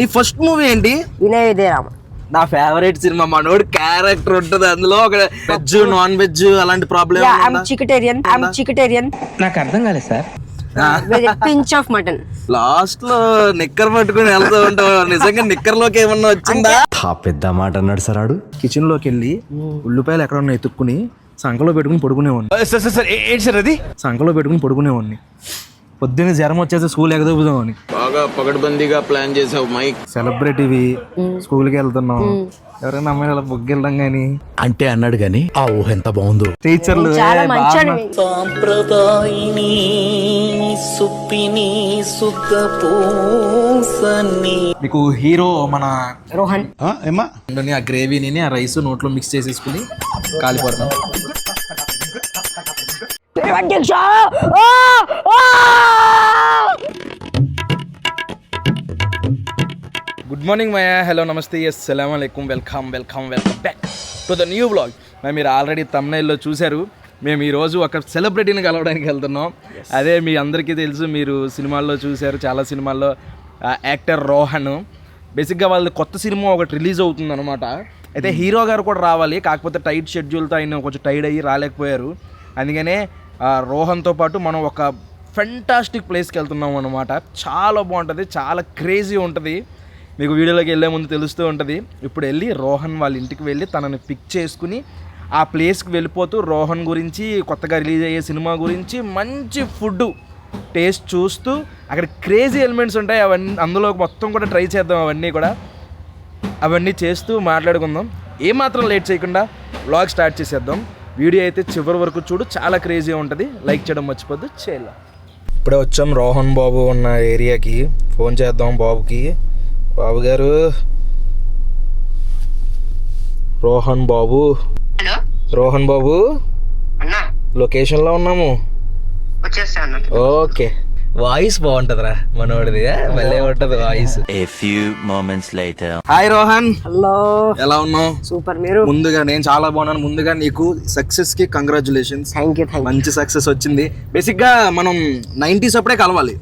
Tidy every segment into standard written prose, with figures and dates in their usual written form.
నీ first movie ఏంటి? వినయ విధేయరామ. నా ఫేవరెట్ సినిమా. మనోడు క్యారెక్టర్ ఉంటది అందులో, ఒక వెజ్ నాన్ వెజ్ అలాంటి ప్రాబ్లం. చికెటేరియన్. నాకు అర్థం కాలేదు sir. Pinch of mutton. Last లో నిక్కర్ పట్టుకుని వెళ్తూ ఉంటావు. నిజంగా నిక్కర్ లోకి ఏమన్నా వచ్చిందా? పెద్ద మాట అన్నాడు సార్ ఆడు. కిచెన్ లోకి వెళ్ళి ఉల్లిపాయలు ఎక్కడ ఉన్నాయి ఎత్తుక్కుని సంకలో పెట్టుకుని పడుకునేవాడిని. సంకలో పెట్టుకుని పడుకునేవాడిని. పొద్దున్న జ్వరం వచ్చేసి స్కూల్ ఎగదొబ్బుదామని. బాగా పగడ్బందీగా ప్లాన్ చేసావు మైక్. సెలబ్రిటీవి, స్కూల్కి వెళ్తున్నాం, ఎవరైనా అమ్మాయి అలా బొగ్గెళ్ళం గానీ అంటే అన్నాడు గాని ఆ ఊహ ఎంత బాగుందో. టీచర్లు మీకు హీరో మన రోహన్. ఆ గ్రేవీని ఆ రైస్ నోట్లో మిక్స్ చేసేసుకుని కాలిపోతాం. గుడ్ మార్నింగ్ మయా, హలో, నమస్తే, అస్సలాము అలైకుం, welcome back to the new blog. మీరు ఆల్రెడీ థంబ్నైల్లో చూశారు, మేము ఈరోజు ఒక సెలబ్రిటీని కలవడానికి వెళ్తున్నాం. అదే మీ అందరికీ తెలుసు, మీరు సినిమాల్లో చూశారు, చాలా సినిమాల్లో యాక్టర్ రోహన్. బేసిక్గా వాళ్ళది కొత్త సినిమా ఒకటి రిలీజ్ అవుతుంది అనమాట. అయితే హీరో గారు కూడా రావాలి, కాకపోతే టైట్ షెడ్యూల్తో ఆయన కొంచెం టైడ్ అయ్యి రాలేకపోయారు. అందుకనే రోహన్తో పాటు మనం ఒక ఫెంటాస్టిక్ ప్లేస్కి వెళ్తున్నాం అనమాట. చాలా బాగుంటుంది, చాలా క్రేజీ ఉంటుంది. మీకు వీడియోలోకి వెళ్ళే ముందు తెలుస్తూ ఉంటుంది. ఇప్పుడు వెళ్ళి రోహన్ వాళ్ళ ఇంటికి వెళ్ళి తనని పిక్ చేసుకుని ఆ ప్లేస్కి వెళ్ళిపోతూ రోహన్ గురించి, కొత్తగా రిలీజ్ అయ్యే సినిమా గురించి, మంచి ఫుడ్ టేస్ట్ చూస్తూ, అక్కడ క్రేజీ ఎలిమెంట్స్ ఉంటాయి అవన్నీ, అందులో మొత్తం కూడా ట్రై చేద్దాం. అవన్నీ చేస్తూ మాట్లాడుకుందాం. ఏమాత్రం లేట్ చేయకుండా వ్లాగ్ స్టార్ట్ చేసేద్దాం. వీడియో అయితే చివరి వరకు చూడు, చాలా క్రేజీ ఉంటుంది. లైక్ చేయడం మర్చిపోద్దు. చేయాలి. ఇప్పుడే వచ్చాం రోహన్ బాబు ఉన్న ఏరియాకి. ఫోన్ చేద్దాం బాబుకి. బాబు గారు, రోహన్ బాబు, రోహన్ బాబు, లొకేషన్లో ఉన్నాము. ఓకే. వాయిస్ బాగుంటదిరా మనోడిది, భలే ఉంటది వాయిస్. హాయ్ రోహన్. హలో, ఎలా ఉన్నావు? సూపర్. మీరు? ముందుగా నేను చాలా బాగున్నాను. ముందుగా నీకు సక్సెస్ కి కంగ్రాచులేషన్స్. Thank you. మంచి సక్సెస్ వచ్చింది. బేసిక్ గా మనం 90s అప్పుడే కలవాలి,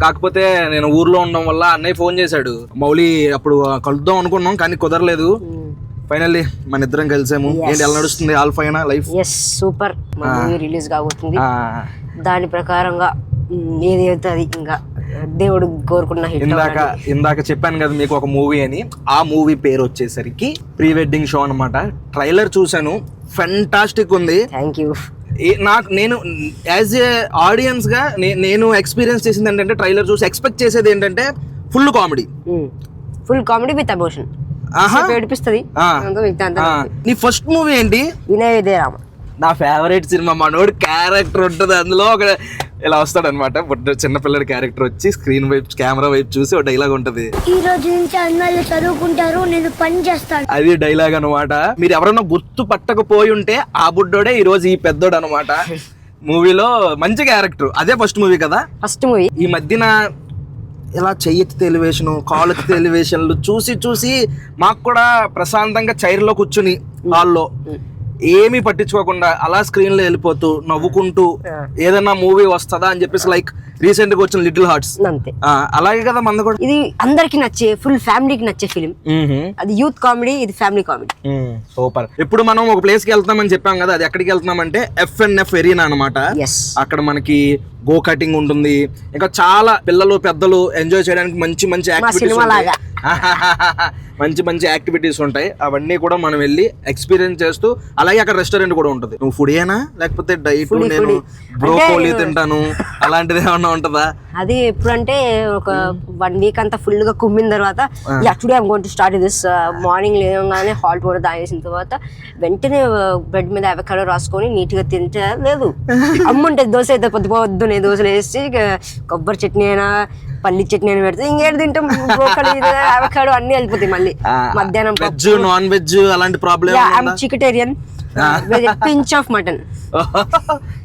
కాకపోతే నేను ఊర్లో ఉండడం వల్ల అన్నయ్య ఫోన్ చేశాడు. మౌలి అప్పుడు కలుద్దాం అనుకున్నాం కానీ కుదరలేదు. ఫైనల్లీ మన ఇద్దరం కలిసాము. ఏంటి ఎలా నడుస్తుంది ఆల్ఫైనా లైఫ్? సూపర్. రిలీజ్ కాబోతుంది, దాని ప్రకారంగా ఏది అవుతుంది ఇంకా దేవుడు కోరుకున్న హిట్. ఇందాక చెప్పాను కదా మీకు ఒక మూవీ అని. ఆ మూవీ పేరు వచ్చేసరికి ప్రీ వెడ్డింగ్ షో అనమాట. ట్రైలర్ చూసాను, ఫెంటాస్టిక్ ఉంది. Thank you. నేను యాజ్ ఏ ఆడియన్స్ గా నేను ఎక్స్పీరియన్స్ చేసింది ఏంటంటే, ట్రైలర్ చూసి ఎక్స్పెక్ట్ చేసేది ఏంటంటే ఫుల్ కామెడీ విత్ ఎమోషన్. ఏడిపిస్తుంది. నీ ఫస్ట్ మూవీ ఏంటి? వినయ విధేయరామ. నా ఫేవరెట్ సినిమా. మనోడు క్యారెక్టర్ ఉంటుంది అందులో, ఒక ఇలా వస్తాడు అనమాట, చిన్నపిల్లడి క్యారెక్టర్ వచ్చి స్క్రీన్ వైపు, కెమెరా వైపు చూసి ఒక డైలాగ్ ఉంటది, ఈ రోజు నుంచి అన్నలు చదువుకుంటారు, నేను పని చేస్తాను. అది డైలాగ్ అనమాట. మీరు ఎవరైనా గుర్తు పట్టకపోయి ఉంటే ఆ బుడ్డోడే ఈ రోజు ఈ పెద్దోడు అనమాట. మూవీలో మంచి క్యారెక్టర్. అదే ఫస్ట్ మూవీ కదా? First movie. ఈ మధ్యన ఇలా చెయ్యెత్తి ఎలివేషన్, కాలుకి ఎలివేషన్లు చూసి మాకు కూడా ప్రశాంతంగా చైర్లో కూర్చుని హాల్లో ఏమీ పట్టించుకోకుండా అలా స్క్రీన్ లో వెళ్ళిపోతూ నవ్వుకుంటూ ఏదైనా మూవీ వస్తుందా అని చెప్పేసి, లైక్ రీసెంట్ గా వచ్చిన లిటిల్ హార్ట్స్, అంతే. అలాగే కదా మంద కూడా. ఇది అందరికి నచ్చే, ఫుల్ ఫ్యామిలీకి నచ్చే ఫిలిం. అది యూత్ కామెడీ, ఇది ఫ్యామిలీ కామెడీ. సూపర్. ఇప్పుడు మనం ఒక ప్లేస్ కి వెళ్తామని చెప్పాం కదా, అది ఎక్కడికి వెళ్తున్నామంటే FNF ఎరీనా అనమాట. అక్కడ మనకి గో కటింగ్ ఉంటుంది, ఇంకా చాలా పిల్లలు పెద్దలు ఎంజాయ్ చేయడానికి మంచి మంచి యాక్టివిటీస్ ఉంటాయి. అవన్నీ కూడా మనం వెళ్ళి ఎక్స్పీరియన్స్ చేస్తూ, అలాగే అక్కడ రెస్టారెంట్ కూడా ఉంటుంది. నువ్వు ఫుడీయేనా లేకపోతే డైట్, నేను బ్రోకోలీ తింటాను అలాంటిది ఏమన్నా ఉంటుందా? అది ఎప్పుడంటే ఒక 1 వీక్ అంతా ఫుల్ గా కుమ్మిన తర్వాత, today I'm going to start this. Morning లేవగానే హాట్ వాటర్ తాగేసిన తర్వాత వెంటనే బ్రెడ్ మీద అవకాడో రాసుకొని నీట్ గా తింటే లేదు. అమ్ముంటే దోశ అయితే పొద్దునే దోశలు వేసి కొబ్బరి చట్నీ అయినా పల్లి చట్నీ అని పెడితే ఇంకేడు తింటాం. అవకాడో అన్ని వెళ్ళిపోతాయి. మళ్ళీ మధ్యాహ్నం వెజ్ నాన్ వెజ్ అలాంటి problem. Chicketarian, pinch of mutton.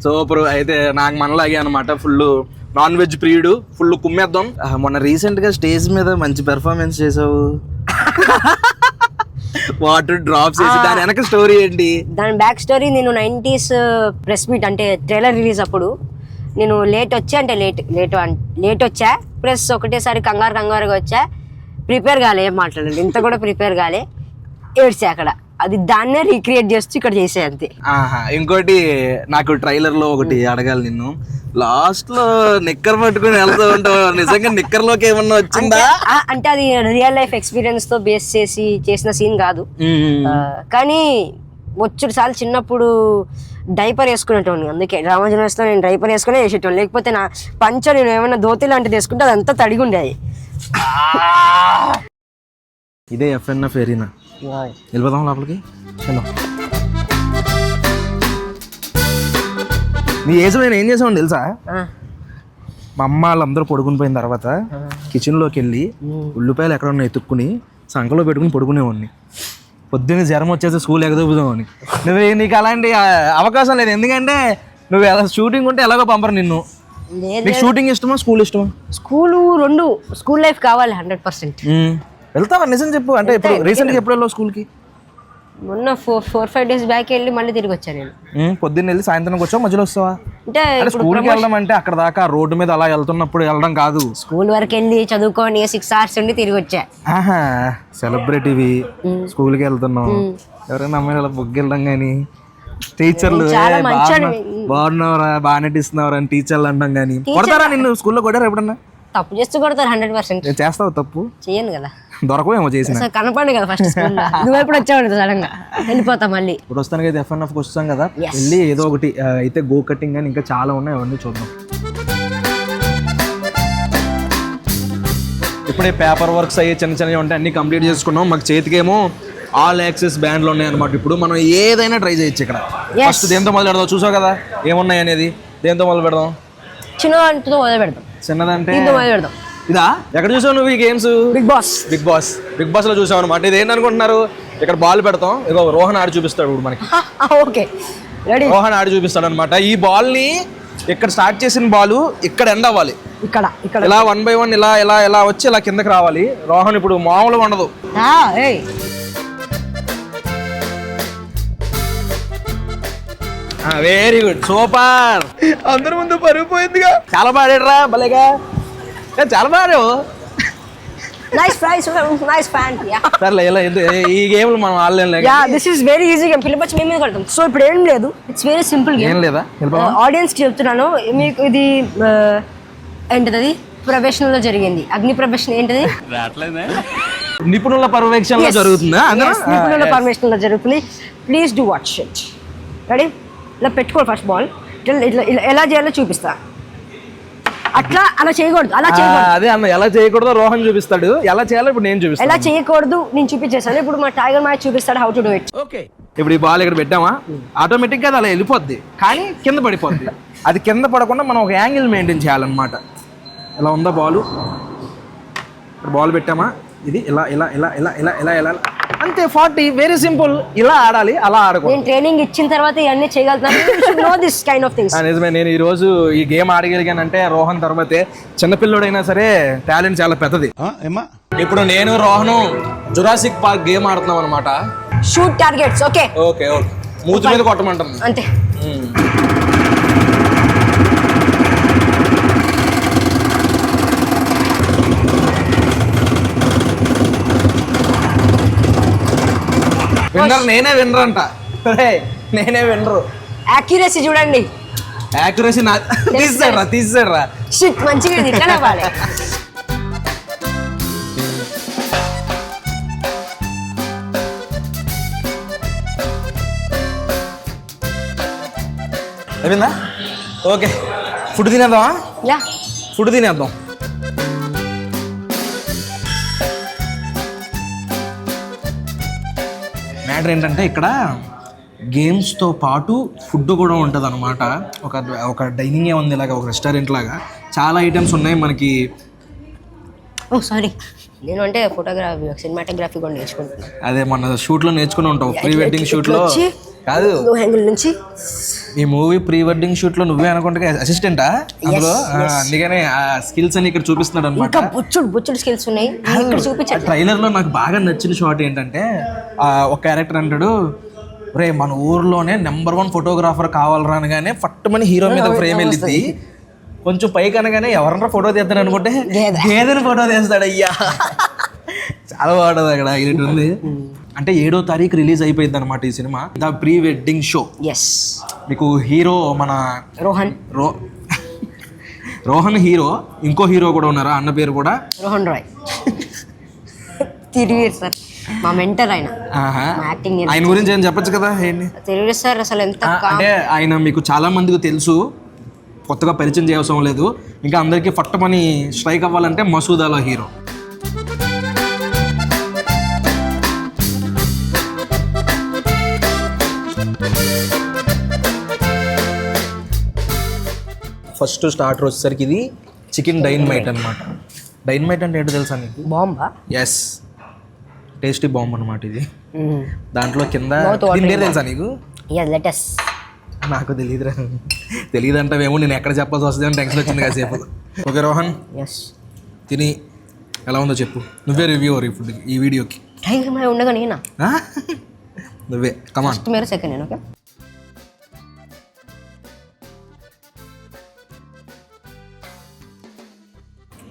Super. అయితే నాకు మనలాగే అనమాట, ఫుల్ నాన్ వెజ్ ప్రియుడు, ఫుల్ కుమ్మేద్దాం. మొన్న రీసెంట్ గా స్టేజ్ మీద మంచి పెర్ఫార్మెన్స్ చేసావు. వాటర్ డ్రాప్స్ చేసి, దాని వెనక స్టోరీ ఏంటి? దాని బ్యాక్ స్టోరీ, నేను 90s ప్రెస్ మీట్ అంటే ట్రైలర్ రిలీజ్ అప్పుడు నేను లేట్ వచ్చా, ప్లస్ ఒకటేసారి కంగారుగా వచ్చా. ప్రిపేర్ కాలే, ఏం మాట్లాడండి, ఇంత కూడా ప్రిపేర్ కాలే, ఏడ్చే అక్కడ. అది దాన్నే రీక్రియేట్ చేస్తూ ఇక్కడ చేసే అంతే. ఇంకోటి నాకు ట్రైలర్ లో ఒకటి అడగాలి నిన్ను, లాస్ట్ లో నిక్కర్ పట్టుకుని వెళ్తూ ఉంటావు, నిజంగా నిక్కర్ లోకి ఏమన్నా వచ్చిందా? అంటే అది రియల్ లైఫ్ ఎక్స్పీరియన్స్ తో బేస్ చేసి చేసిన సీన్ కాదు. కానీ వచ్చుడు సార్లు చిన్నప్పుడు డైపర్ వేసుకునేటోని, అందుకే రామజన్మలో నేను డైపర్ వేసుకునే వేసేటోని. లేకపోతే నా పంచ నేను ఏమైనా ధోతి లాంటిది వేసుకుంటే అదంతా తడిగి ఉండేది. ఇదే ఎఫ్ఎన్ఎఫ్ ఏరినా, వెళ్ళిపోదాం లోపలికి. నీ ఏజ్ నేను ఏం చేసామని తెలుసా? మా అమ్మ వాళ్ళందరూ పడుకుని పోయిన తర్వాత కిచెన్లోకి వెళ్ళి ఉల్లిపాయలు ఎక్కడ ఉన్నాయి ఎత్తుక్కుని సంకలో పెట్టుకుని పడుకునేవాడిని. పొద్దున్న జ్వరం వచ్చేసి స్కూల్ ఎగదొప్పుదామని. నీకు అలాంటి అవకాశం లేదు, ఎందుకంటే నువ్వు ఎలా షూటింగ్ ఉంటే ఎలాగో పంపరు నిన్ను. నీకు షూటింగ్ ఇష్టమా స్కూల్ ఇష్టమా? స్కూలు రెండు, స్కూల్ లైఫ్ కావాలి 100%. వెళ్తావా నిజం చెప్పు? అంటే ఇప్పుడు రీసెంట్గా ఎప్పుడు వెళ్ళావు స్కూల్కి? మొన్న 4-5 days బ్యాక్ వెళ్ళి మళ్ళీ తిరిగి వచ్చాను నేను. పొద్దున్న వెళ్ళి సాయంత్రం వచ్చావు, మధ్యలో వస్తావా? అంటే స్కూల్కి వెళ్ళడం అంటే అక్కడ దాకా రోడ్డు మీద అలా వెళ్తున్నప్పుడు వెళ్ళడం కాదు, స్కూల్ వరకు వెళ్ళి చదువుకొని 6 hours ఉండి తిరిగి వచ్చా. సెలబ్రిటీవి స్కూల్కి వెళ్తున్నావు, ఎవరైనా అమ్మాయి అలా బొగ్గు వెళ్ళడం కానీ, టీచర్లు బాగున్నావురా బాగా నటిస్తున్నావురా అని టీచర్లు అంటాం కానీ, కొడతారా నిన్ను స్కూల్లో? కొట్టారా ఎప్పుడన్నా? తప్పు చేస్తూ కొడతారు 100%. చేస్తావు తప్పు? చేయను కదా, దొరకవేమో చేసిన. కనపడి కదా ఫస్ట్ స్కూల్లో, నువ్వు ఎప్పుడు వచ్చావు సడన్ గా వెళ్ళిపోతా మళ్ళీ. ఇప్పుడు వస్తానికి ఎఫ్ఎన్ఎఫ్కి వస్తాం కదా, వెళ్ళి ఏదో ఒకటి అయితే గో కటింగ్ అని ఇంకా చాలా ఉన్నాయి, అవన్నీ చూద్దాం. ఇప్పుడే పేపర్ వర్క్స్ అయ్యి చిన్న చిన్నవి ఉంటాయి, అన్ని కంప్లీట్ చేసుకున్నాం. మాకు చేతికేమో ఆల్ యాక్సెస్ బ్యాండ్లు ఉన్నాయి అనమాట. ఇప్పుడు మనం ఏదైనా ట్రై చేయొచ్చు ఇక్కడ. ఫస్ట్ దేంతో మొదలు పెడదాం? చూసావు కదా ఏమున్నాయి అనేది, దేంతో మొదలు పెడదాం? చిన్నదాంతో మొదలు పెడదాం. చిన్నదంటే మొదలు పెడదాం. ఇదా? ఎక్కడ చూసావు నువ్వు ఈ games? Bigg Boss. Bigg Boss లో చూసావు అనమాట. ఇది ఏంటనుకుంటున్నారు? ఇక్కడ బాల్ పెడతాం, ఇక రోహన్ ఆడి చూపిస్తాడు ఇప్పుడు మనకి. Okay, ready. రోహన్ ఆడి చూపిస్తాడు అనమాట. ఈ బాల్ ని ఇక్కడ స్టార్ట్ చేసిన బాల్ ఇక్కడ ఎండ్ అవ్వాలి, ఇక్కడ ఇలా 1 by 1 ఇలా ఇలా ఇలా వచ్చి ఇలా కిందకి రావాలి. రోహన్ ఇప్పుడు మామూలుగా ఉండదు. Very good, super. అందరి ముందు పరుగు పోయిందిగా. చాలా బాగా భలేగా, చాలా బాగా. Nice price, nice pant. సర్లే, ఇలా ఈ గేమ్ మనం ఆడలేం. This is very easy game, పిల్లబచ్చి మేము మీద కడతాం. సో ఇప్పుడు ఏం లేదు, ఇట్స్ వెరీ సింపుల్ గేమ్. ఏం లేదా? ఆడియన్స్ కి చెప్తున్నాను, మీకు ఇది ఏంటిది ప్రవేశంలో జరిగింది. అగ్ని ప్రవేశం ఏంటిది? నిపుణుల పర్యవేక్షణలో జరుగుతుందా? నిపుణుల పర్యవేక్షణలో జరుగుతుంది. Please do watch it. Ready? ఇలా పెట్టుకోవాలి ఫస్ట్ బాల్, ఇట్లా ఎలా చేయాలో చూపిస్తా. అలా చేయకూడదు, అదే అన్న, ఎలా చేయకూడదు రోహన్ చూపిస్తాడు, ఎలా చేయాలో ఇప్పుడు నేను చూపిస్తాను. ఎలా చేయకూడదు నేను చూపించేసాను, ఇప్పుడు మా టైగర్ మ్యాచ్ చూపిస్తాడు how to do it. Okay, ఇప్పుడు ఈ బాల్ ఇక్కడ పెట్టామా, ఆటోమేటిక్ గా అలా వెళ్ళిపోద్ది, కానీ కింద పడిపోద్ది. అది కింద పడకుండా మనం ఒక యాంగిల్ మెయింటైన్ చేయాలన్నమాట. ఎలా ఉందా బాల్? ఇక్కడ బాల్ పెట్టామా, ఇది ఇలా ఇలా ఇలా ఇలా ఇలా ఇలా ఇలా అంతే. 40, వెరీ సింపుల్. ఇలా ఆడాలి, అలా ఆడకూడదు. నేను ట్రైనింగ్ ఇచ్చిన తర్వాత ఇవన్నీ చేయగలుగుతాను. నిజమే, నేను ఈ రోజు ఈ గేమ్ ఆడగలిగానంటే రోహన్ తర్వాతే. చిన్నపిల్లడైనా సరే టాలెంట్ చాలా పెద్దది. ఇప్పుడు నేను రోహను జురాసిక్ పార్క్ గేమ్ ఆడుతున్నాం అనమాట. Shoot targets. Okay okay okay, మూతి మీద కొట్టమంటాం అంతే. విన్నర్ నేనే, విన్నర్ అంట. నేనే విన్నరు. యాక్యురసీ చూడండి, యాక్యురసీ తీసాడు రా. షిట్, మంచిగా ఇట్లా అవ్వాలి. అయిపోయిందా? ఓకే, ఫుడ్ తినేద్దామా? ఫుడ్ తినేద్దాం. మ్యాటర్ ఏంటంటే ఇక్కడ గేమ్స్తో పాటు ఫుడ్ కూడా ఉంటుంది అనమాట. ఒక డైనింగే ఉంది, ఇలాగా ఒక రెస్టారెంట్ లాగా చాలా ఐటమ్స్ ఉన్నాయి మనకి. ఓ సారీ, నేను అంటే ఫోటోగ్రఫీ సినిమాటోగ్రఫీ కూడా నేర్చుకుంటున్నాను. అదే మన షూట్లో నేర్చుకుని ఉంటావు, ప్రీ వెడ్డింగ్ షూట్లో కాదు, నుంచి. ఈ మూవీ ప్రీ వెడ్డింగ్ షూట్ లో నువ్వే అనుకుంటే అసిస్టెంటా అందులో? అందుకనే ఆ స్కిల్స్ అని ఇక్కడ చూపిస్తున్నాడు అనమాట. బొచ్చుడు స్కిల్స్ ఉన్నాయి ఇక్కడ చూపించాడు. ట్రైలర్ లో నాకు బాగా నచ్చిన షాట్ ఏంటంటే ఒక క్యారెక్టర్ అంటాడు, రే మన ఊర్లోనే నెంబర్ 1 ఫోటోగ్రాఫర్ కావాలరా అనగానే ఫట్టుమని హీరో మీద ఫ్రేమ్ వెళ్ళిద్ది. కొంచెం పైకి అనగానే ఎవరన్నా ఫోటో తీద్దాను అనుకుంటే గేదెని ఫోటో తీస్తాడు. అయ్యా అలవాటు అక్కడ ఇటు ఉంది. అంటే 7వ తారీఖు రిలీజ్ అయిపోయింది అనమాట ఈ cinema, the pre wedding show. Yes. మీకు హీరో మన రోహన్ హీరో, ఇంకో హీరో కూడా ఉన్నారా, అన్న పేరు కూడా రోహన్ రాయ్. తిరిగి సార్ మా మెంటర్ ఆయన. యాక్టింగ్ ఆయన గురించి ఏం చెప్పొచ్చు కదా. ఏంటి తిరిగి సార్ అసలు ఎంత అంటే ఆయన మీకు చాలా మందికి తెలుసు, కొత్తగా పరిచయం చేయవసరం లేదు. ఇంకా అందరికీ పట్టమని స్ట్రైక్ అవ్వాలంటే మసూద్ అలా హీరో. ఫస్ట్ స్టార్టర్ వచ్చేసరికి ఇది చికెన్ డైనమైట్ అనమాట. డైనమైట్ అంటే ఏంటో తెలుసా నీకు? బాంబా. ఎస్, టేస్టీ బాంబ్ అనమాట ఇది. దాంట్లో కింద దీని పేరు తెలుసా నీకు? లెటస్. నాకు తెలియదురా. తెలియదంటావేమో, నేను ఎక్కడ చెప్పాల్సి వస్తుంది అని టెన్షన్ వచ్చింది కాసేపు. ఓకే రోహన్, తిని ఎలా ఉందో చెప్పు. నువ్వే రివ్యూ ఫుడ్ ఈ వీడియోకి. టైగర్ మాయ ఉండగా నేనా? నువ్వే కమాన్. ఫస్ట్ మీరు సెకండ్ నేను. ఓకే.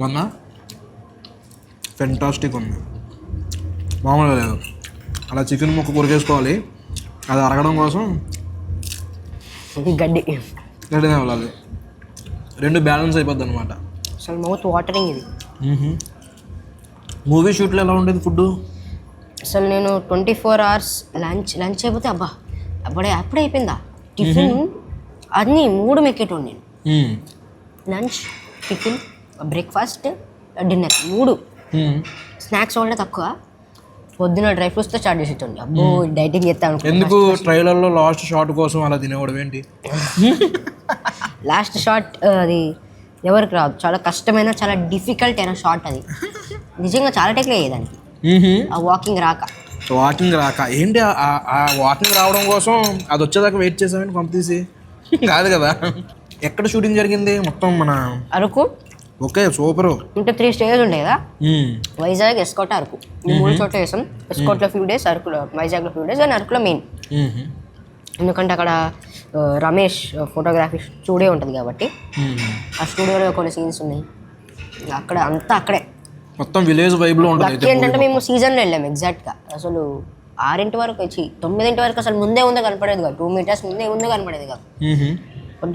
మొన్న ఫెంటాస్టిక్ ఉంది, మామూలుగా లేదు. అలా చికెన్ ముక్క కొరికేసుకోవాలి, అది అరగడం కోసం గడ్డి గడ్డినే వెళ్ళాలి, రెండు బ్యాలెన్స్ అయిపోద్ది అనమాట. అసలు మౌత్ వాటరింగ్ ఇది. మూవీ షూట్లో ఎలా ఉండేది ఫుడ్? అసలు నేను 24 hours లంచ్ అయిపోతే అప్పుడే అయిపోయిందా టిఫిన్ అన్నీ 3 మెక్కేటోండి నేను. Lunch, tiffin, breakfast, dinner 3. Snacks వల్ల తక్కువ. పొద్దున డ్రై ఫ్రూట్స్తో స్టార్ట్ చేసేటండి. అబ్బో డైటింగ్ చేస్తాను. ఎందుకు ట్రైలర్లో లాస్ట్ షాట్ కోసం అలా తినేవాడు ఏంటి? లాస్ట్ షాట్ అది ఎవరికి రాదు, చాలా కష్టమైన, చాలా డిఫికల్ట్ అయిన షాట్ అది. నిజంగా చాలా టెక్నిక్ అయ్యేదానికి ఆ వాకింగ్ రాక. ఏంటి ఆ వాకింగ్ రావడం కోసం అది వచ్చేదాకా వెయిట్ చేసామని పంపితీసి కాదు కదా. ఎక్కడ షూటింగ్ జరిగింది మొత్తం? మన అరకు. Okay, super. ఇంకా 3 stages ఉంటాయి కదా, వైజాగ్, ఎస్కోట్, అరకు. ఈ 3 చోట్ల వేసాం. ఎస్కోట్లో ఫ్యూ డేస్, అరకులో, వైజాగ్లో ఫ్యూ డేస్, కానీ అరకులో మెయిన్. ఎందుకంటే అక్కడ రమేష్ ఫోటోగ్రఫీ స్టూడియో ఉంటుంది కాబట్టి ఆ స్టూడియోలో కొన్ని సీన్స్ ఉన్నాయి. అక్కడే మొత్తం విలేజ్ వైబ్లో ఉంటుంది. ఏంటంటే మేము సీజన్లో వెళ్ళాము ఎగ్జాక్ట్గా. అసలు 6 వరకు వచ్చి 9 వరకు అసలు ముందే ఉందో కనపడేది కాదు. 2 meters ముందే ఉందో కనపడేది కాదు.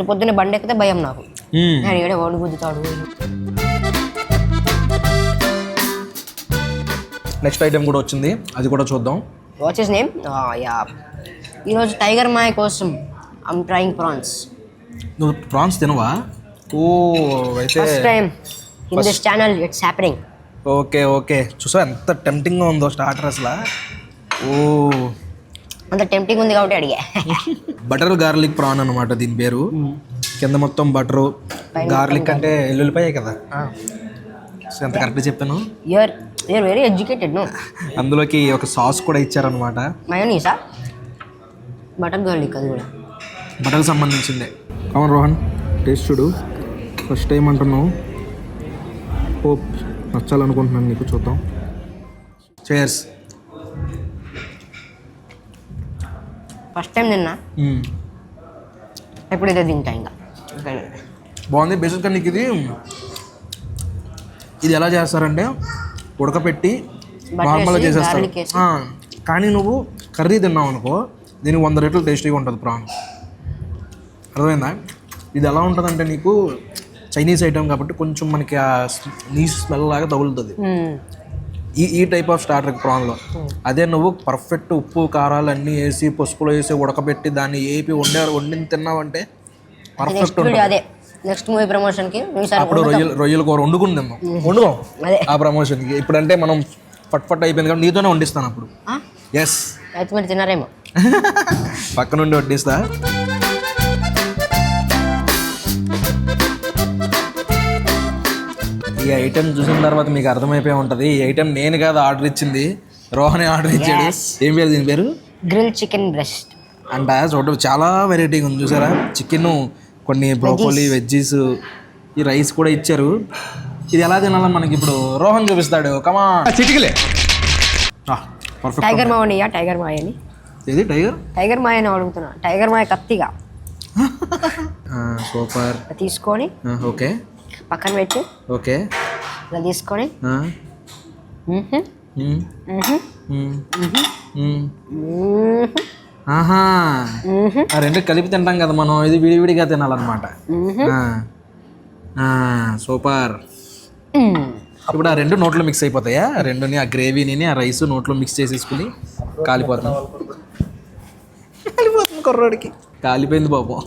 పొద్దున్నే బండి ఎక్కితే భయం నాకు. నేను ఏడే వాడు గుద్దుతాడు. నెక్స్ట్ ఐటెం కూడా వచ్చింది, అది కూడా చూద్దాం. What's his name? ఈరోజు టైగర్ మాయ కోసం ఐమ్ ట్రైయింగ్ ప్రాన్స్. నువ్వు ప్రాన్స్ తినవా? ఓ అయితే first time in this channel it's happening. Okay చూసా ఎంత టెంప్టింగ్గా ఉందో స్టార్టర్ అసలు. ఓ అంత టెంప్టింగ్ ఉంది కాబట్టి అడిగా. బటర్ గార్లిక్ ప్రాన్ అనమాట దీని పేరు. కింద మొత్తం బటరు, గార్లిక్ అంటే ఎల్లుల్లిపాయే కదా. ఎంత కరెక్ట్గా చెప్పాను. You're very educated. నో, అందులోకి ఒక సాస్ కూడా ఇచ్చారనమాట. మయోనీసా? బటర్ గార్లిక్ అది కూడా బటర్కి సంబంధించిందే. అవును రోహన్, టేస్ట్ చూడు. ఫస్ట్ టైం అంటున్నావు, హోప్ నచ్చాలనుకుంటున్నాను నీకు. చూద్దాం. చేర్స్. ఫస్ట్ టైం తిన్నా, ఎప్పుడైతే తింటా ఇంకా. బాగుంది. బేసిక్గా నీకు ఇది ఎలా చేస్తారంటే ఉడకపెట్టి నార్మల్గా చేసేస్తారు. కానీ నువ్వు కర్రీ తిన్నావు అనుకో, దీనికి 100 రెట్లు టేస్టీగా ఉంటుంది ప్రాన్. అర్థమైందా? ఇది ఎలా ఉంటుందంటే నీకు చైనీస్ ఐటమ్ కాబట్టి కొంచెం మనకి ఆ నీస్ స్మెల్ లాగా తగులుతుంది ఈ టైప్ ఆఫ్ స్టార్టర్ ప్రాన్లో. అదే నువ్వు పర్ఫెక్ట్ ఉప్పు కారాలు అన్నీ వేసి పసుపులో వేసి ఉడకబెట్టి దాన్ని ఏపి వండిని తిన్నావంటే పర్ఫెక్ట్ ఉంటుంది. అదే నెక్స్ట్ మూవీ ప్రమోషన్కి అప్పుడు రొయ్యల కూర వండుకుని వండుకోం ఆ ప్రమోషన్కి. ఇప్పుడంటే మనం ఫట్ అయిపోయింది కాబట్టి నీతోనే వండిస్తాను అప్పుడు. ఎస్, అయితే మీరు తిన్నారేమో. పక్క నుండి వడ్డిస్తా. ఈ ఐటెం చూసిన తర్వాత మీకు అర్థమైపోయి ఉంటుంది. ఈ ఐటెం నేను కాదు ఆర్డర్ ఇచ్చింది, రోహనే ఆర్డర్ ఇచ్చాడు. ఏం పేరు దీని పేరు? గ్రిల్ చికెన్ బ్రెస్ట్ అంట. చూడ చాలా వెరైటీగా ఉంది చూసారా. చికెన్, కొన్ని బ్రోకోలీ, వెజ్జీస్, ఈ రైస్ కూడా ఇచ్చారు. ఇది ఎలా తినాలని మనకి ఇప్పుడు రోహన్ చూపిస్తాడు. కమా చిటికలే. పర్ఫెక్ట్. టైగర్ మాయనియా? టైగర్ మాయని ఏది? టైగర్ మాయ అని అడుగుతున్నా. టైగర్ మాయ కత్తిగా సూపర్ తీసుకొని ఓకే పక్కన పెట్టి ఓకే ఇలా తీసుకొని ఆహా ఆ రెండు కలిపి తింటాం కదా మనం, ఇది విడివిడిగా తినాలన్నమాట. సూపర్. ఇప్పుడు ఆ రెండు నోట్లో మిక్స్ అయిపోతాయా? ఆ రెండుని, ఆ గ్రేవీని ఆ రైస్ నోట్లో మిక్స్ చేసేసుకుని కాలిపోతుంది. కుర్రోడికి కాలిపోయింది పాపం.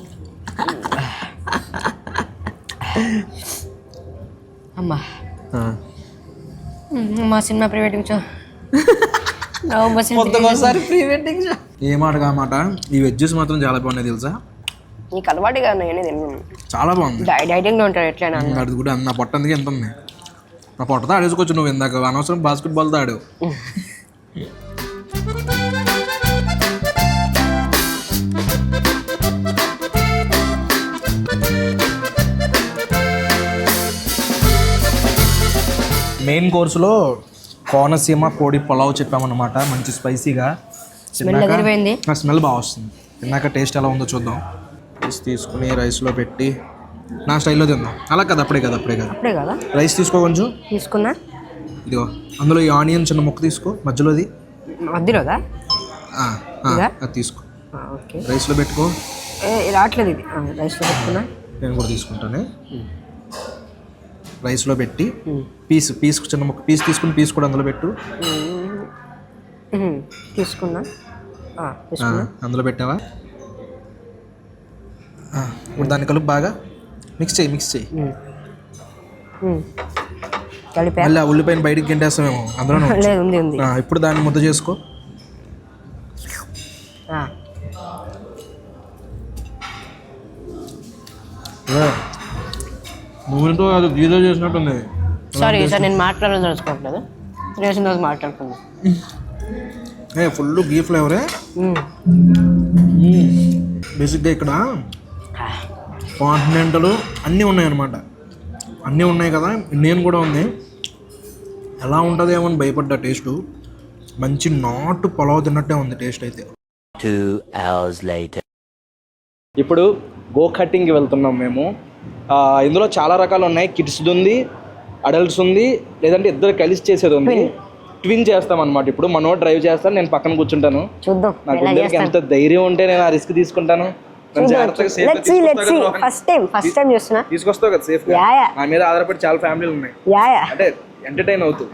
అమ్మా మా సినిమా ప్రీ వెడ్డింగ్ షో మొత్తంకోసారి ప్రీ వెడ్డింగ్ షో. ఏ మాట కామాట ఈ వెజ్జెస్ మాత్రం చాలా బాగున్నాయి తెలుసా. నీకు అలవాటుగా ఉన్నాయని చాలా బాగుంది. డైటింగ్లో ఉంటాడు ఎట్లయినా. అది కూడా నా పొట్ట అందుకే ఎంత ఉంది. నా పొట్టతో ఆడేసుకోవచ్చు నువ్వు, ఇందాక అనవసరం బాస్కెట్బాల్తో ఆడావు. మెయిన్ కోర్సులో కోనసీమ కోడి పులావ్ చెప్పామన్నమాట, మంచి స్పైసీగా. స్మెల్ ఎగిరిపోయింది. స్మెల్ బాగా వస్తుంది. తిన్నాక టేస్ట్ ఎలా ఉందో చూద్దాం. తీసుకుని రైస్లో పెట్టి నా స్టైల్లో తిందాం. అలా కదా, అప్పుడే కదా. అప్పుడే కదా. రైస్ తీసుకో కొంచెం. తీసుకున్నా. ఇదిగో అందులో ఈ ఆనియన్ చిన్న ముక్క తీసుకో, మధ్యలోది. మధ్యలోదా? అది తీసుకో. ఓకే. రైస్లో పెట్టుకో. రావట్లేదు ఇది. రైస్లో పెట్టుకున్నా. నేను కూడా తీసుకుంటానే. రైస్లో పెట్టి పీస్ చిన్న ముక్క పీస్ తీసుకుని పీస్ కూడా అందులో పెట్టు. తీసుకున్నా. అందులో పెట్టావా? ఇప్పుడు దాన్ని కలుపు బాగా మిక్స్ చేయి. మళ్ళీ ఆ ఉల్లిపాయను బయటికి గెంటేస్తామేమో అందులో. ఇప్పుడు దాన్ని ముద్ద చేసుకో. నువ్వుతో అది గీలో చేసినట్టుంది. సారీ సార్, నేను మాట్లాడాలని తెలుసుకోవట్లేదు. చేసిన రోజు మాట్లాడుకుందాం. ఫుల్ గీ ఫ్లేవరే. బేసిక్గా ఇక్కడ కాంటినెంటల్ అన్నీ ఉన్నాయన్నమాట. అన్నీ ఉన్నాయి కదా, ఇండియన్ కూడా ఉంది. ఎలా ఉంటుందేమో అని భయపడ్డా. టేస్టు మంచి నాటు పులావ్ తిన్నట్టే ఉంది టేస్ట్ అయితే. 2 hours later. ఇప్పుడు గో కటింగ్కి వెళ్తున్నాం మేము. ఇందులో చాలా రకాలు ఉన్నాయి. కిడ్స్ది ఉంది, అడల్ట్స్ ఉంది, లేదంటే ఇద్దరు కలిసి చేసేది ఉంది. ట్విన్ చేస్తాం అనమాట. ఇప్పుడు మనోడు డ్రైవ్ చేస్తాను, నేను పక్కన కూర్చుంటాను. చూద్దాం నాకు ఎంత ధైర్యం ఉంటే నేను ఆ రిస్క్ తీసుకుంటాను. తీసుకొస్తావు కదా సేఫ్ గా. నా మీద ఆధారపడి చాలా ఫ్యామిలీలు ఉన్నాయి. అంటే ఎంటర్టైన్ అవుతూ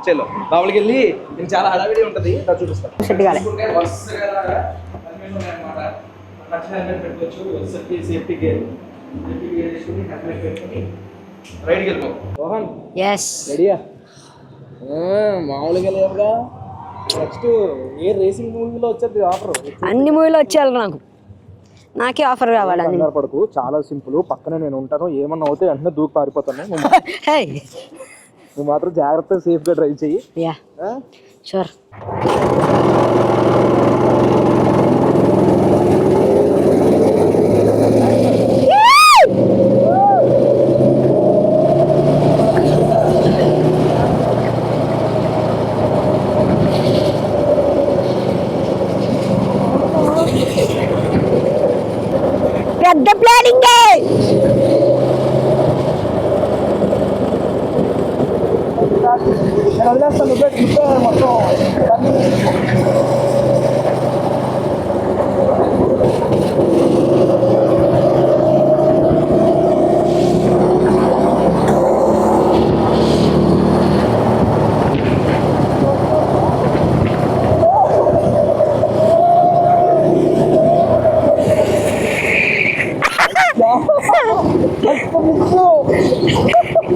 చలో లోపలికి వెళ్ళి నేను చాలా హడావిడి ఉంటుంది చూపిస్తాను. మామూలుగా లేవుగా. నెక్స్ట్ ఏ రేసింగ్ మూవీలో వచ్చేది ఆఫర్. అన్ని మూవీలో వచ్చేయాలి నాకే ఆఫర్ కావాలి. పడకు, చాలా సింపుల్. పక్కనే నేను ఉంటాను. ఏమన్నా అవుతే వెంటనే దూకి పారిపోతాను. నువ్వు మాత్రం జాగ్రత్తగా సేఫ్గా డ్రైవ్ చెయ్యి. షూర్. పెద్ద ప్లానింగ్.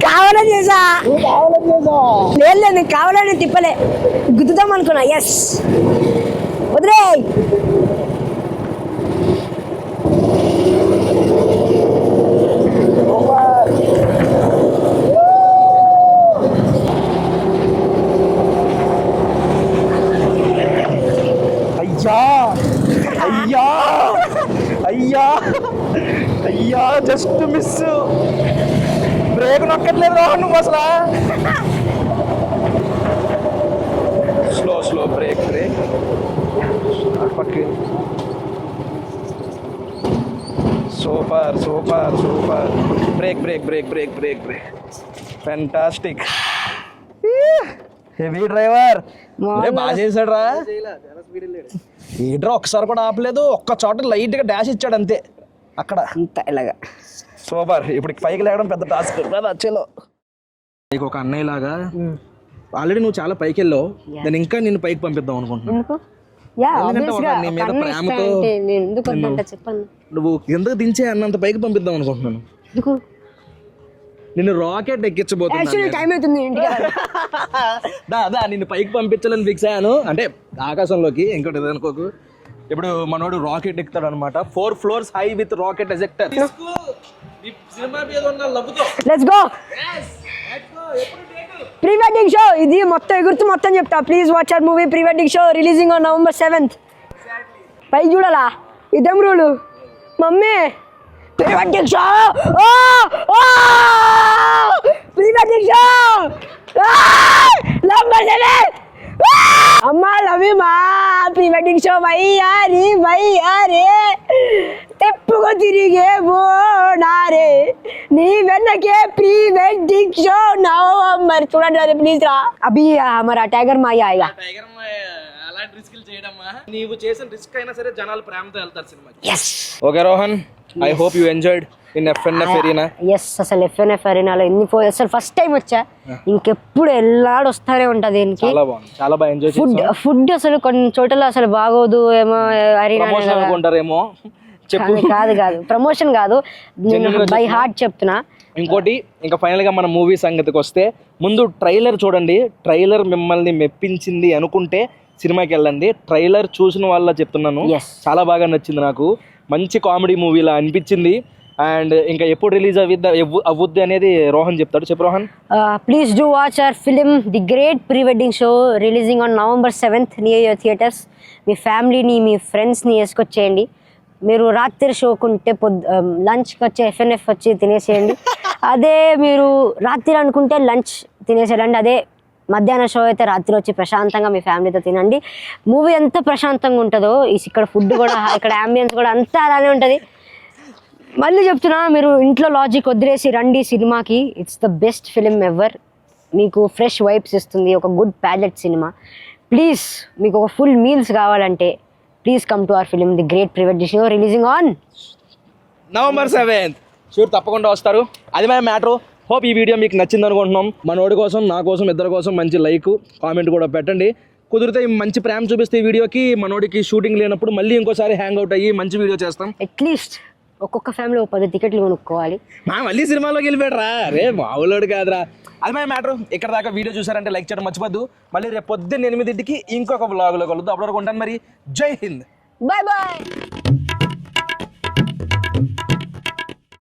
కావాలని చేసా. లేదు కావాలని తిప్పలే, గుద్దుదాం అనుకున్నా. ఎస్ వదిలే. అయ్యా జస్ట్ మిస్. బ్రేక్ నొక్కట్లేదు రోహన్ నువ్వు అసలు. Slow break Pakki. Super break fantastic. Heavy driver బాగా చేశాడు రా ఈడ్రా ఒక్కసారి కూడా ఆపలేదు, ఒక్క చోట లైట్ గా డాష్ ఇచ్చాడు అంతే అక్కడ. అంత ఇలాగా సూపర్. ఇప్పుడు పైకి లేవడం పెద్ద టాస్క్ వచ్చేలో. నీకు ఒక అన్నయ్య లాగా ఆల్రెడీ నువ్వు చాలా పైకి వెళ్ళావు, నేను ఇంకా నిన్ను పైకి పంపిద్దాం అనుకుంటున్నాను. ఎందుకు? యా ఎందుకంటే ఆబ్వియస్ గా నీ మీద ఒక అన్న ప్రేమతో ఇష్టం అంటే నేను ఎందుకు వద్దంట చెప్పండి. నువ్వు ఎందుకు దించే అన్నంత పైకి పంపిద్దాం అనుకుంటున్నాను. ఎందుకు? నిన్ను రాకెట్ ఎక్కించబోతున్నా. యాక్చువల్లీ టైం అవుతుంది ఇంటికి. దా నిన్ను పైకి పంపించాలని ఫిక్స్ అయ్యాను, అంటే ఆకాశంలోకి, ఇంకోటి అనుకోకు. ఇప్పుడు మనోడు రాకెట్ ఎక్కుతాడు అనమాట, 4 floors high with rocket ejector. Let's go. Pre wedding show ఇది మొత్తం ఎగురుతూ మొత్తం చెప్తా. Please watch our movie pre wedding show releasing on November 7th. పై చూడాలా ఇదేం rule mummy. Pre wedding show, pre wedding show November 7th. అమ్మా love you మా. ప్రీ వెడ్డింగ్ షో భయ్యారే తెప్పుకు తిరిగే బోనారే నీ వెన్నకే ప్రీ వెడ్డింగ్ షో November. చూడండి ప్లీజ్ రా. అభి హమారా టైగర్ మాయ ఆయేగా. అలాంటి రిస్కులు చేయడమ్మా, నీవు చేసిన రిస్క్ అయినా సరే జనాలు ప్రేమతో వెళ్తారు సినిమాకి. yes okay Rohan, I hope you enjoyed in FNF arena. Yes అసలు FNF ఎరీనాలో అసలు ఫస్ట్ టైం వచ్చా, ఇంకెప్పుడు ఎల్లాడు వస్తానే ఉంటది దీనికి. చాలా బాగుంది, చాలా బాగా ఎంజాయ్ చేసాం. ఫుడ్ అసలు కొన్ని చోట్ల అసలు బాగోదు ఏమో అరీనా ప్రమోషన్ అనుకుంటారేమో, చెప్పు. కాదు ప్రమోషన్ కాదు, నేను బై హార్ట్ చెప్తున్నా. ఇంకోటి ఇంకా ఫైనల్ గా మన మూవీ సంగతికి వస్తే, ముందు ట్రైలర్ చూడండి. ట్రైలర్ మిమ్మల్ని మెప్పించింది అనుకుంటే సినిమాకి వెళ్ళండి. ట్రైలర్ చూసిన వాళ్ళ చెప్తున్నాను, చాలా బాగా నచ్చింది నాకు. మంచి కామెడీ మూవీలా అనిపించింది. అండ్ ఇంకా ఎప్పుడు రిలీజ్ అవ్వుద్ది అనేది రోహన్ చెప్తాడు. చెప్పు Rohan. Please do watch our film the great pre wedding show releasing on November 7th near your theatres. మీ ఫ్యామిలీని మీ ఫ్రెండ్స్ని వేసుకొచ్చేయండి. మీరు రాత్రి షోకుంటే లంచ్కి వచ్చి FNF వచ్చి తినేసేయండి. అదే మీరు రాత్రి అనుకుంటే లంచ్ తినేసేయండి. అదే మధ్యాహ్నం షో అయితే రాత్రి వచ్చి ప్రశాంతంగా మీ ఫ్యామిలీతో తినండి. మూవీ ఎంత ప్రశాంతంగా ఉంటుందో ఇక్కడ ఫుడ్ కూడా, ఇక్కడ అంబియన్స్ కూడా అంతా అలానే ఉంటుంది. మళ్ళీ చెప్తున్నా, మీరు ఇంట్లో లాజిక్ వదిలేసి రండి సినిమాకి. It's the best film ever. మీకు ఫ్రెష్ వైబ్స్ ఇస్తుంది, ఒక గుడ్ ప్యాలెట్ సినిమా. ప్లీజ్ మీకు ఒక ఫుల్ మీల్స్ కావాలంటే please come to our film the great pre wedding show releasing on November 7th. Sure తప్పకుండా వస్తారు, అది మన మ్యాటర్. హోప్ ఈ వీడియో మీకు నచ్చింది అనుకుంటున్నాం. మనోడి కోసం, నా కోసం, ఇద్దరి కోసం మంచి లైక్ కామెంట్ కూడా పెట్టండి. కుదిరితే మంచి ప్రేమ చూపిస్తే ఈ వీడియోకి, మనోడికి షూటింగ్ లేనప్పుడు మళ్ళీ ఇంకోసారి హ్యాంగ్ అవుట్ అయ్యి మంచి వీడియో చేస్తాం. అట్లీస్ట్ ఒక్కొక్క ఫ్యామిలీ 10 టికెట్లు కొనుక్కోవాలి. మళ్ళీ సినిమాలోకి వెళ్ళిపోయారా రే, మావులోడు కాదురా. అది మన మ్యాటర్. ఇక్కడ దాకా వీడియో చూసారంటే లైక్ చేయడం మర్చిపోద్దు. మళ్ళీ రేపు పొద్దున్న 8కి ఇంకొక వ్లాగ్లో కలుద్దాం. అప్పటివరకు ఉంటాను మరి. జై హింద్. Bye bye.